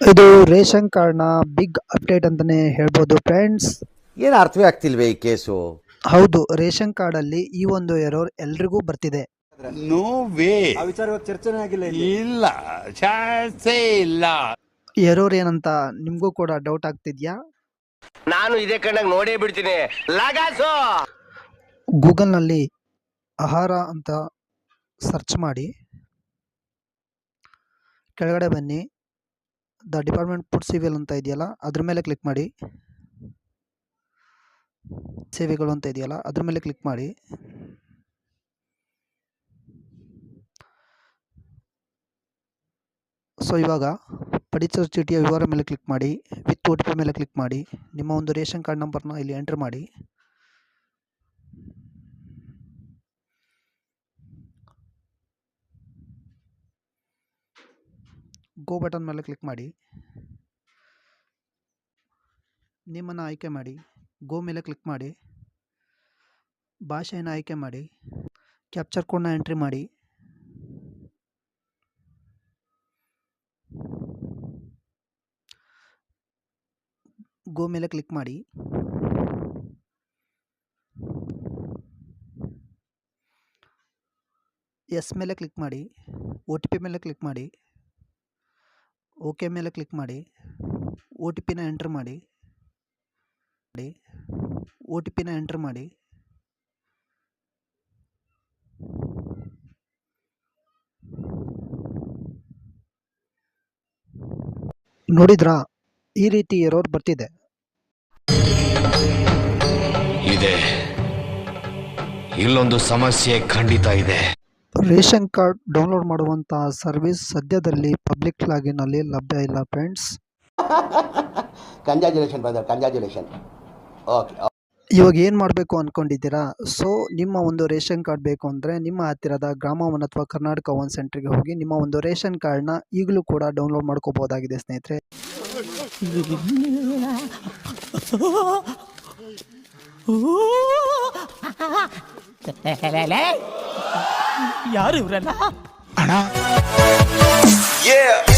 ಇದು ರೇಷನ್ ಕಾರ್ಡ್ನ big update ಅಂತಾನೆ ಹೇಳ್ಬೋದು ಫ್ರೆಂಡ್ಸ್. ಏನು ಅರ್ಥವೇ ಆಗ್ತಿಲ್ವೇ ಈ ಕೇಸು? ಹೌದು, ರೇಷನ್ ಕಾರ್ಡ್ ಅಲ್ಲಿ ಈ ಒಂದು ಎರರ್ ಎಲ್ರಿಗೂ ಬರ್ತಿದೆ. No way. ಆ ವಿಚಾರವಾಗಿ ಚರ್ಚೆನೇ ಆಗಿಲ್ಲ ಇಲ್ಲಿ. ಇಲ್ಲ, ಚಾನ್ಸೇ ಇಲ್ಲ. ಎರರ್ ಏನಂತ ನಿಮ್ಗೂ ಕೂಡ ಡೌಟ್ ಆಗ್ತಿದ್ಯಾ? ನಾನು ಇದೇ ಕಣ್ಣಾಗ ನೋಡೇ ಬಿಡ್ತೀನಿ. ಲಗಾಸು ಗೂಗಲ್ ನಲ್ಲಿ ಆಹಾರ ಅಂತ ಸರ್ಚ್ ಮಾಡಿ, ಕೆಳಗಡೆ ಬನ್ನಿ, ದ ಡಿಪಾರ್ಟ್ಮೆಂಟ್ ಫುಡ್ ಸಿವಿಲ್ ಅಂತ ಇದೆಯಲ್ಲ ಅದ್ರ ಮೇಲೆ ಕ್ಲಿಕ್ ಮಾಡಿ. ಸೇವೆಗಳು ಅಂತ ಇದೆಯಲ್ಲ ಅದ್ರ ಮೇಲೆ ಕ್ಲಿಕ್ ಮಾಡಿ. ಸೊ ಇವಾಗ ಪಡಿತರ ಚೀಟಿಯ ವಿವರ ಮೇಲೆ ಕ್ಲಿಕ್ ಮಾಡಿ, ವಿತ್ OTP ಮೇಲೆ ಕ್ಲಿಕ್ ಮಾಡಿ, ನಿಮ್ಮ ಒಂದು ರೇಷನ್ ಕಾರ್ಡ್ ನಂಬರ್ನ ಇಲ್ಲಿ ಎಂಟರ್ ಮಾಡಿ. ಗೋ ಬಟನ್ ಮೇಲೆ ಕ್ಲಿಕ್ ಮಾಡಿ, ನಿಮ್ಮನ್ನು ಆಯ್ಕೆ ಮಾಡಿ. ಗೋ ಮೇಲೆ ಕ್ಲಿಕ್ ಮಾಡಿ, ಭಾಷೆಯನ್ನು ಆಯ್ಕೆ ಮಾಡಿ, ಕ್ಯಾಪ್ಚರ್ ಕೋಡ್ನ ಎಂಟ್ರಿ ಮಾಡಿ. ಗೋ ಮೇಲೆ ಕ್ಲಿಕ್ ಮಾಡಿ. ಎಸ್ ಮೇಲೆ ಕ್ಲಿಕ್ ಮಾಡಿ, OTP ಮೇಲೆ ಕ್ಲಿಕ್ ಮಾಡಿ, ಓಕೆ ಮೇಲೆ ಕ್ಲಿಕ್ ಮಾಡಿ, OTPನ ಎಂಟರ್ ಮಾಡಿ. OTPನ ಎಂಟರ್ ಮಾಡಿ. ನೋಡಿದ್ರಾ, ಈ ರೀತಿ ಎರರ್ ಬರ್ತಿದೆ. ಇದೆ, ಇಲ್ಲೊಂದು ಸಮಸ್ಯೆ ಖಂಡಿತ ಇದೆ. ರೇಷನ್ ಕಾರ್ಡ್ ಡೌನ್ಲೋಡ್ ಮಾಡುವಂತಹ ಸರ್ವಿಸ್ ಸದ್ಯದಲ್ಲಿ ಪಬ್ಲಿಕ್ ಲಾಗಿನ್ ಅಲ್ಲಿ ಲಭ್ಯ ಇಲ್ಲ friends. Congratulation brother, congratulation. Okay. ಇವಾಗ ಏನು ಮಾಡಬೇಕು ಅಂದ್ಕೊಂಡಿದ್ದೀರಾ? ಸೊ ನಿಮ್ಮ ಒಂದು ರೇಷನ್ ಕಾರ್ಡ್ ಬೇಕು ಅಂದರೆ ನಿಮ್ಮ ಹತ್ತಿರದ ಗ್ರಾಮ ಒನ್ ಅಥವಾ ಕರ್ನಾಟಕ ಒನ್ ಸೆಂಟ್ರಿಗೆ ಹೋಗಿ ನಿಮ್ಮ ಒಂದು ರೇಷನ್ ಕಾರ್ಡ್ನ ಈಗಲೂ ಕೂಡ ಡೌನ್ಲೋಡ್ ಮಾಡ್ಕೋಬೋದಾಗಿದೆ ಸ್ನೇಹಿತರೆ. ಯಾರು ಇವರೆಲ್ಲ? Yeah.